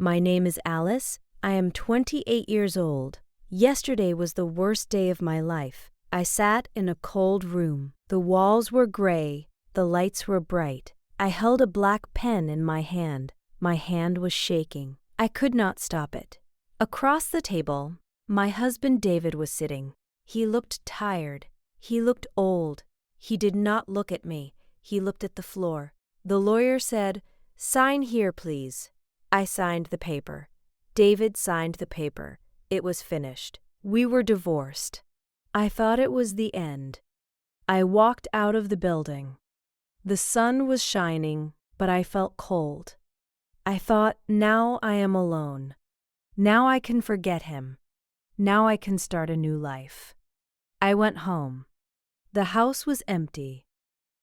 My name is Alice. I am 28 years old. Yesterday was the worst day of my life. I sat in a cold room. The walls were gray. The lights were bright. I held a black pen in my hand. My hand was shaking. I could not stop it. Across the table, my husband David was sitting. He looked tired. He looked old. He did not look at me. He looked at the floor. The lawyer said, "Sign here, please." I signed the paper. David signed the paper. It was finished. We were divorced. I thought it was the end. I walked out of the building. The sun was shining, but I felt cold. I thought, now I am alone. Now I can forget him. Now I can start a new life. I went home. The house was empty.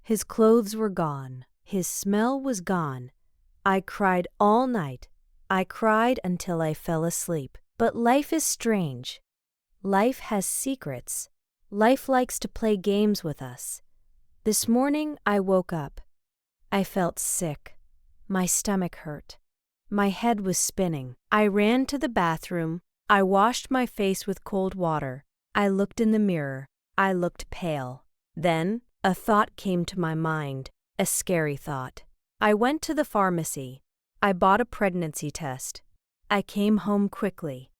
His clothes were gone. His smell was gone. I cried all night. I cried until I fell asleep. But life is strange. Life has secrets. Life likes to play games with us. This morning I woke up. I felt sick. My stomach hurt. My head was spinning. I ran to the bathroom. I washed my face with cold water. I looked in the mirror. I looked pale. Then a thought came to my mind, a scary thought. I went to the pharmacy. I bought a pregnancy test. I came home quickly.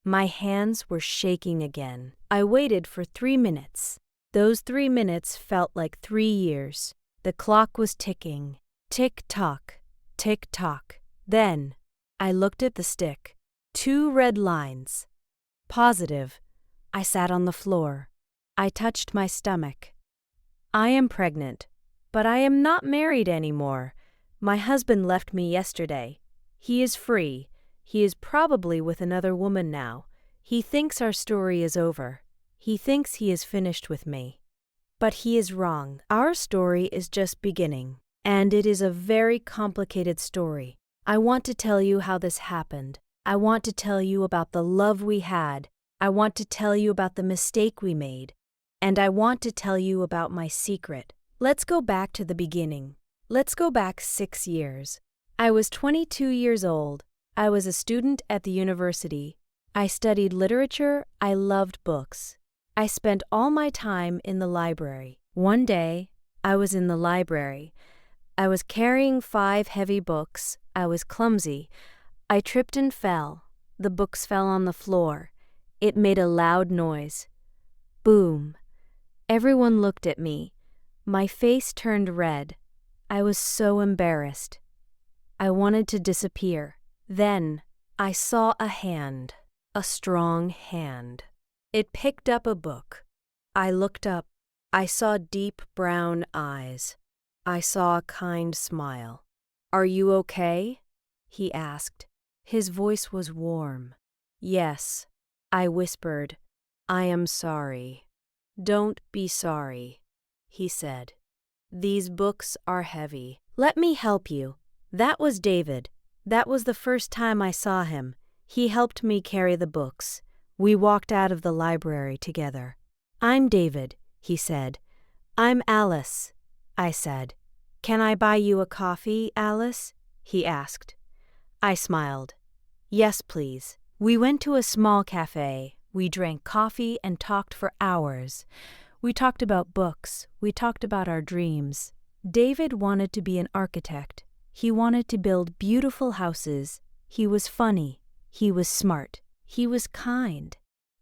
My hands were shaking again. I waited for 3 minutes. Those 3 minutes felt like 3 years. The clock was ticking. Tick-tock, tick-tock. Then I looked at the stick. 2 red lines. Positive. I sat on the floor. I touched my stomach. I am pregnant, but I am not married anymore. My husband left me yesterday. He is free. He is probably with another woman now. He thinks our story is over. He thinks he is finished with me. But he is wrong. Our story is just beginning, and it is a very complicated story. I want to tell you how this happened. I want to tell you about the love we had. I want to tell you about the mistake we made. And I want to tell you about my secret. Let's go back to the beginning. Let's go back 6 years. I was 22 years old. I was a student at the university. I studied literature. I loved books. I spent all my time in the library. One day, I was in the library. I was carrying 5 heavy books. I was clumsy. I tripped and fell. The books fell on the floor. It made a loud noise. Boom. Everyone looked at me. My face turned red. I was so embarrassed. I wanted to disappear. Then I saw a hand, a strong hand. It picked up a book. I looked up. I saw deep brown eyes. I saw a kind smile. "Are you okay?" he asked. His voice was warm. "Yes," I whispered. "I am sorry." "Don't be sorry," he said. "These books are heavy. Let me help you." That was David. That was the first time I saw him. He helped me carry the books. We walked out of the library together. "I'm David," he said. "I'm Alice," I said. "Can I buy you a coffee, Alice?" he asked. I smiled. "Yes, please." We went to a small cafe. We drank coffee and talked for hours. We talked about books. We talked about our dreams. David wanted to be an architect. He wanted to build beautiful houses. He was funny. He was smart. He was kind.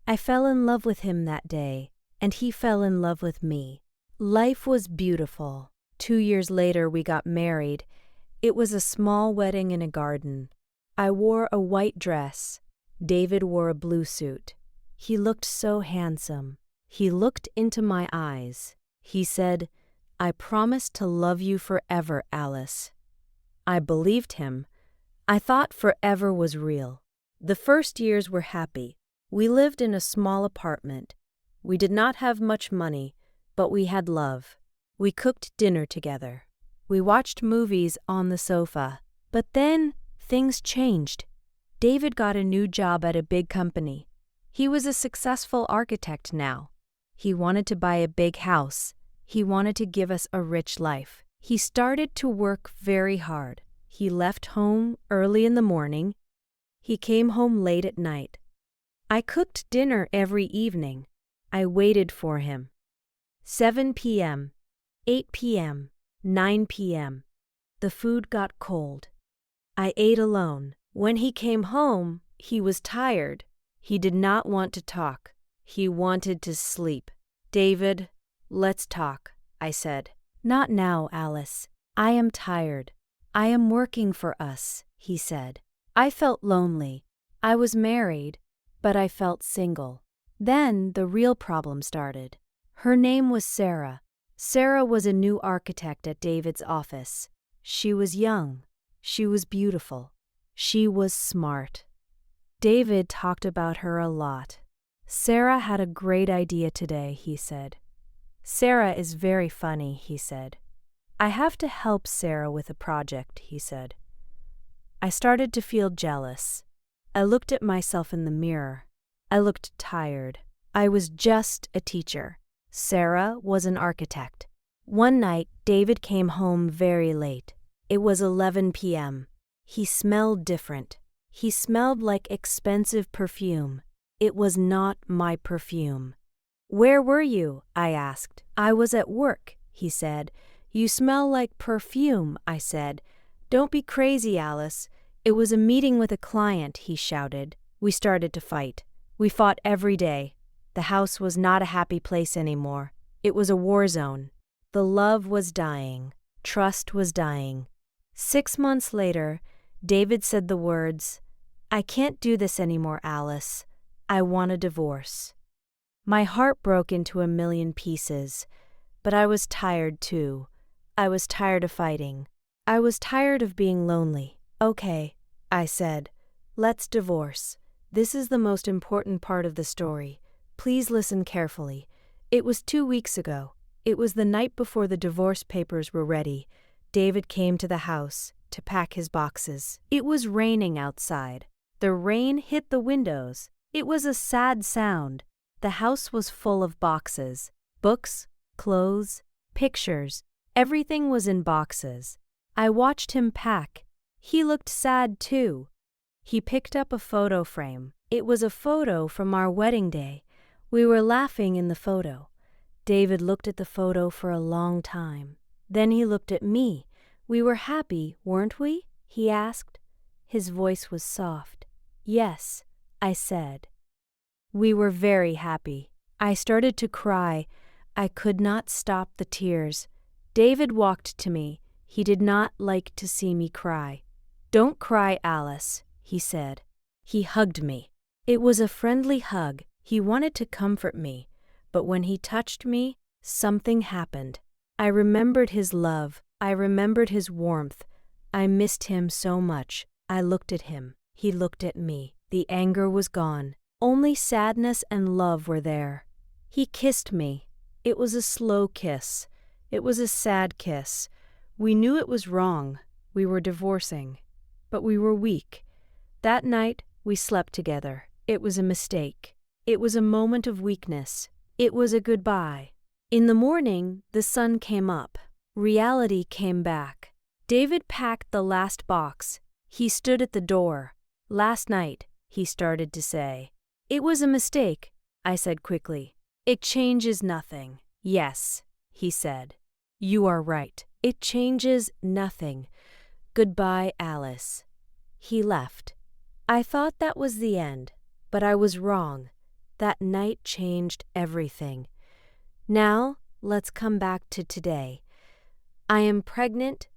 I fell in love with him that day, and he fell in love with me. Life was beautiful. 2 years later, we got married. It was a small wedding in a garden. I wore a white dress. David wore a blue suit. He looked so handsome. He looked into my eyes. He said, "I promise to love you forever, Alice." I believed him. I thought forever was real. The first years were happy. We lived in a small apartment. We did not have much money, but we had love. We cooked dinner together. We watched movies on the sofa. But then things changed. David got a new job at a big company. He was a successful architect now. He wanted to buy a big house. He wanted to give us a rich life. He started to work very hard. He left home early in the morning. He came home late at night. I cooked dinner every evening. I waited for him. 7 p.m., 8 p.m., 9 p.m. The food got cold. I ate alone. When he came home, he was tired. He did not want to talk. He wanted to sleep. David, let's talk, I said. Not now, Alice. I am tired. I am working for us, he said. I felt lonely. I was married, but I felt single. Then the real problem started. Her name was Sarah. Sarah was a new architect at David's office. She was young. She was beautiful. She was smart. David talked about her a lot. Sarah had a great idea today, he said. Sarah is very funny, he said. I have to help Sarah with a project, he said. I started to feel jealous. I looked at myself in the mirror. I looked tired. I was just a teacher. Sarah was an architect. One night, David came home very late. It was 11 p.m. He smelled different. He smelled like expensive perfume. It was not my perfume. Where were you? I asked. I was at work, he said. You smell like perfume, I said. Don't be crazy, Alice. It was a meeting with a client, he shouted. We started to fight. We fought every day. The house was not a happy place anymore. It was a war zone. The love was dying. Trust was dying. 6 months later, David said the words, I can't do this anymore, Alice. I want a divorce. My heart broke into a million pieces, but I was tired too. I was tired of fighting. I was tired of being lonely. Okay, I said, let's divorce. This is the most important part of the story. Please listen carefully. It was 2 weeks ago. It was the night before the divorce papers were ready. David came to the house to pack his boxes. It was raining outside. The rain hit the windows. It was a sad sound. The house was full of boxes. Books, clothes, pictures. Everything was in boxes. I watched him pack. He looked sad too. He picked up a photo frame. It was a photo from our wedding day. We were laughing in the photo. David looked at the photo for a long time. Then he looked at me. We were happy, weren't we? He asked. His voice was soft. Yes, I said. We were very happy. I started to cry. I could not stop the tears. David walked to me. He did not like to see me cry. Don't cry, Alice, he said. He hugged me. It was a friendly hug. He wanted to comfort me. But when he touched me, something happened. I remembered his love. I remembered his warmth. I missed him so much. I looked at him. He looked at me. The anger was gone. Only sadness and love were there. He kissed me. It was a slow kiss. It was a sad kiss. We knew it was wrong. We were divorcing. But we were weak. That night, we slept together. It was a mistake. It was a moment of weakness. It was a goodbye. In the morning, the sun came up. Reality came back. David packed the last box. He stood at the door. Last night, he started to say. It was a mistake, I said quickly. It changes nothing. Yes, he said. You are right. It changes nothing. Goodbye, Alice. He left. I thought that was the end, but I was wrong. That night changed everything. Now, let's come back to today. I am pregnant.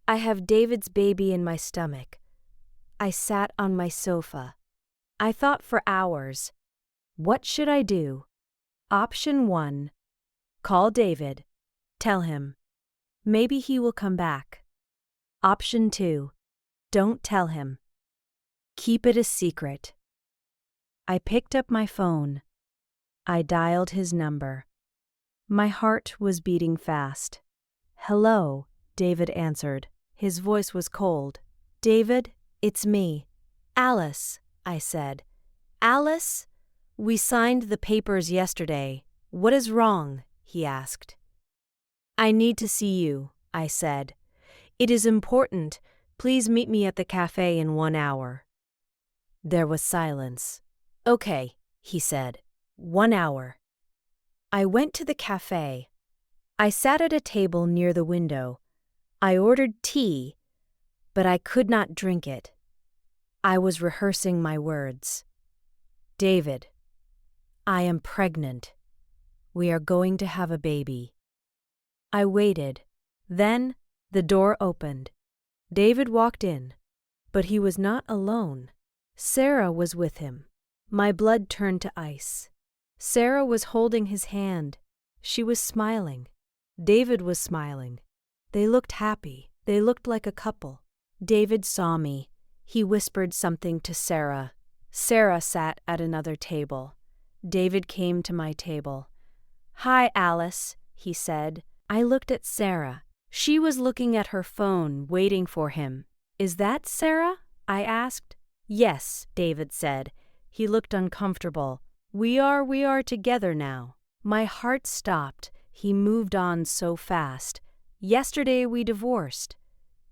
I have David's baby in my stomach. I sat on my sofa. I thought for hours. What should I do? Option 1. Call David. Tell him. Maybe he will come back. Option 2. Don't tell him. Keep it a secret. I picked up my phone. I dialed his number. My heart was beating fast. Hello, David answered. His voice was cold. David, it's me. Alice, I said. Alice? We signed the papers yesterday. What is wrong? He asked. I need to see you, I said. It is important. Please meet me at the cafe in 1 hour. There was silence. "Okay," he said. 1 hour. I went to the cafe. I sat at a table near the window. I ordered tea, but I could not drink it. I was rehearsing my words. "David, I am pregnant. We are going to have a baby." I waited. Then the door opened. David walked in, but he was not alone. Sarah was with him. My blood turned to ice. Sarah was holding his hand. She was smiling. David was smiling. They looked happy. They looked like a couple. David saw me. He whispered something to Sarah. Sarah sat at another table. David came to my table. "Hi, Alice," he said. I looked at Sarah. She was looking at her phone, waiting for him. "Is that Sarah?" I asked. "Yes," David said. He looked uncomfortable. We are together now." My heart stopped. He moved on so fast. "Yesterday we divorced.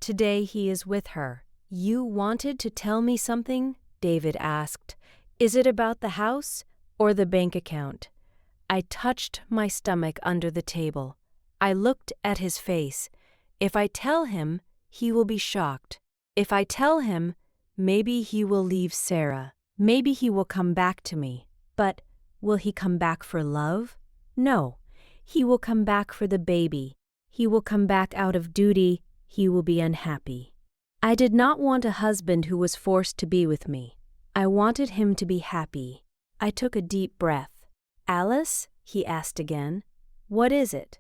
Today he is with her." "You wanted to tell me something?" David asked. "Is it about the house or the bank account?" I touched my stomach under the table. I looked at his face. If I tell him, he will be shocked. If I tell him, maybe he will leave Sarah. Maybe he will come back to me. But will he come back for love? No. He will come back for the baby. He will come back out of duty. He will be unhappy. I did not want a husband who was forced to be with me. I wanted him to be happy. I took a deep breath. "Alice?" he asked again. "What is it?"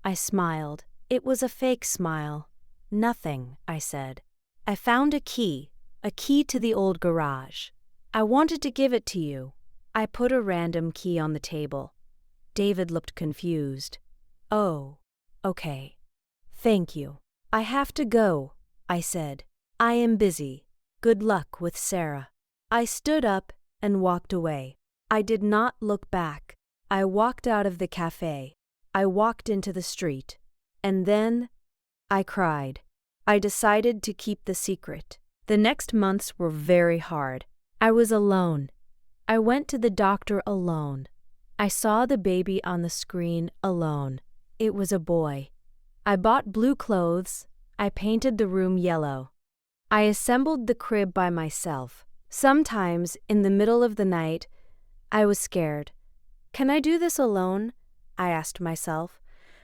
I smiled. It was a fake smile. "Nothing," I said. "I found a key to the old garage. I wanted to give it to you." I put a random key on the table. David looked confused. "Oh, okay. Thank you." "I have to go," I said. "I am busy. Good luck with Sarah." I stood up and walked away. I did not look back. I walked out of the cafe. I walked into the street. And then I cried. I decided to keep the secret. The next months were very hard. I was alone. I went to the doctor alone. I saw the baby on the screen alone. It was a boy. I bought blue clothes. I painted the room yellow. I assembled the crib by myself. Sometimes, in the middle of the night, I was scared. "Can I do this alone?" I asked myself.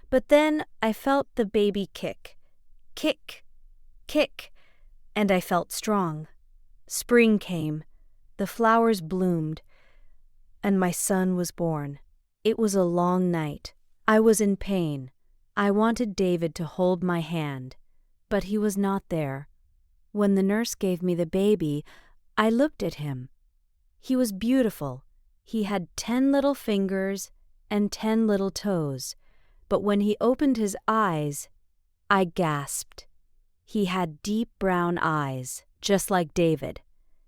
But then I felt the baby kick. Kick, kick, and I felt strong. Spring came. The flowers bloomed, and my son was born. It was a long night. I was in pain. I wanted David to hold my hand, but he was not there. When the nurse gave me the baby, I looked at him. He was beautiful. He had 10 little fingers and 10 little toes, but when he opened his eyes, I gasped. He had deep brown eyes, just like David.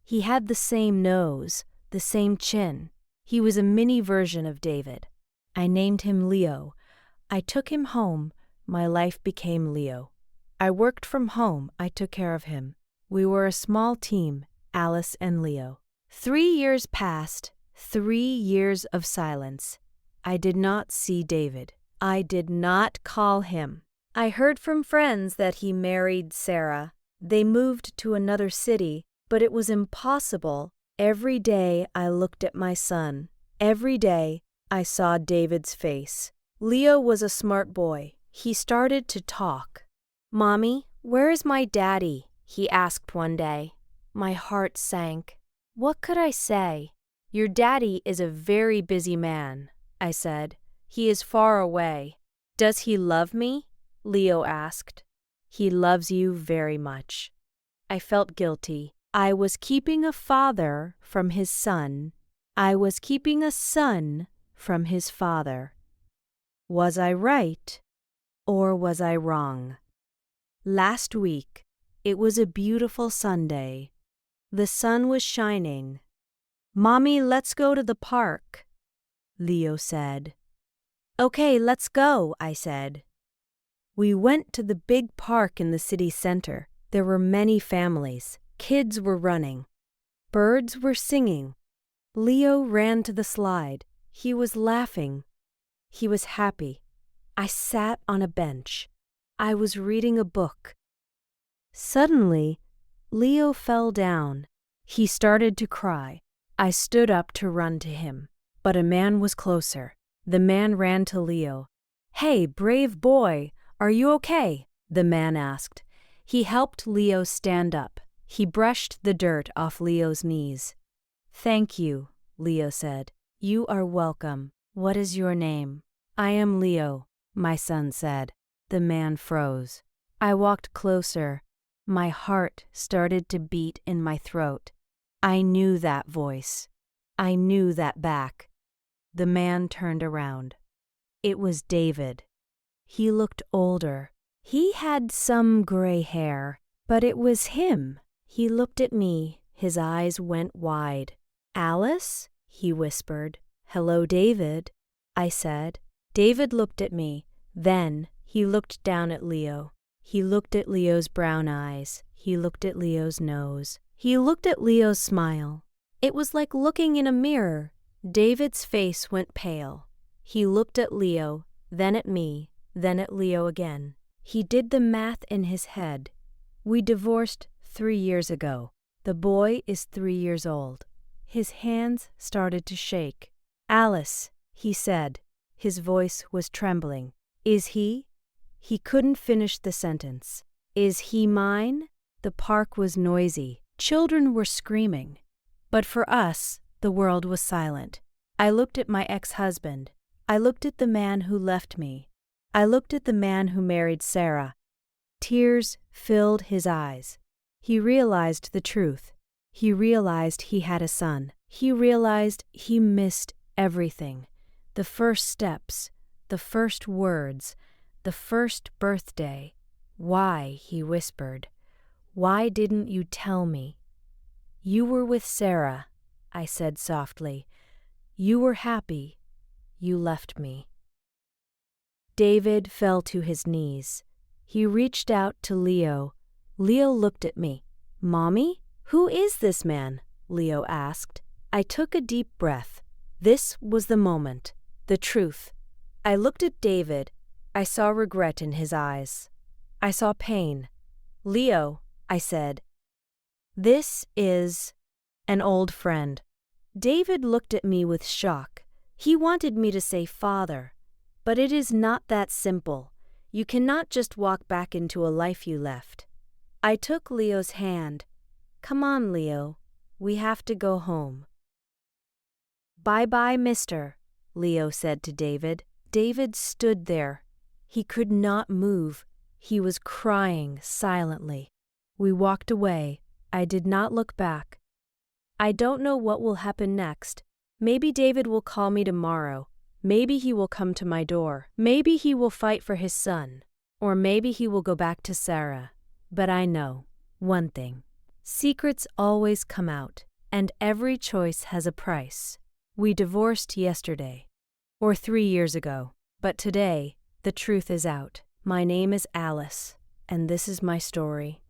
He had the same nose, the same chin. He was a mini version of David. I named him Leo. I took him home. My life became Leo. I worked from home. I took care of him. We were a small team, Alice and Leo. 3 years passed, 3 years of silence. I did not see David. I did not call him. I heard from friends that he married Sarah. They moved to another city, but it was impossible. Every day I looked at my son. Every day I saw David's face. Leo was a smart boy. He started to talk. "Mommy, where is my daddy?" he asked one day. My heart sank. What could I say? "Your daddy is a very busy man," I said. "He is far away." "Does he love me?" Leo asked. "He loves you very much." I felt guilty. I was keeping a father from his son. I was keeping a son from his father. Was I right or was I wrong? Last week, it was a beautiful Sunday. The sun was shining. "Mommy, let's go to the park," Leo said. "Okay, let's go," I said. We went to the big park in the city center. There were many families. Kids were running. Birds were singing. Leo ran to the slide. He was laughing. He was happy. I sat on a bench. I was reading a book. Suddenly, Leo fell down. He started to cry. I stood up to run to him, but a man was closer. The man ran to Leo. "Hey, brave boy, are you okay?" the man asked. He helped Leo stand up. He brushed the dirt off Leo's knees. "Thank you," Leo said. "You are welcome. What is your name?" "I am Leo," my son said. The man froze. I walked closer. My heart started to beat in my throat. I knew that voice. I knew that back. The man turned around. It was David. He looked older. He had some gray hair, but it was him. He looked at me. His eyes went wide. "Alice?" he whispered. "Hello, David," I said. David looked at me. Then he looked down at Leo. He looked at Leo's brown eyes. He looked at Leo's nose. He looked at Leo's smile. It was like looking in a mirror. David's face went pale. He looked at Leo, then at me, then at Leo again. He did the math in his head. We divorced 3 years ago. The boy is 3 years old. His hands started to shake. "Alice," he said. His voice was trembling. "Is he?" He couldn't finish the sentence. "Is he mine?" The park was noisy. Children were screaming. But for us, the world was silent. I looked at my ex-husband. I looked at the man who left me. I looked at the man who married Sarah. Tears filled his eyes. He realized the truth. He realized he had a son. He realized he missed everything. The first steps, the first words, the first birthday. "Why?" he whispered. "Why didn't you tell me?" "You were with Sarah," I said softly. "You were happy. You left me." David fell to his knees. He reached out to Leo. Leo looked at me. "Mommy? Who is this man?" Leo asked. I took a deep breath. This was the moment. The truth. I looked at David. I saw regret in his eyes. I saw pain. "Leo," I said, "this is an old friend." David looked at me with shock. He wanted me to say father. But it is not that simple. You cannot just walk back into a life you left. I took Leo's hand. "Come on, Leo. We have to go home." "Bye-bye, mister," Leo said to David. David stood there. He could not move. He was crying silently. We walked away. I did not look back. I don't know what will happen next. Maybe David will call me tomorrow. Maybe he will come to my door. Maybe he will fight for his son. Or maybe he will go back to Sarah. But I know one thing. Secrets always come out, and every choice has a price. We divorced yesterday, or 3 years ago, but today, the truth is out. My name is Alice, and this is my story.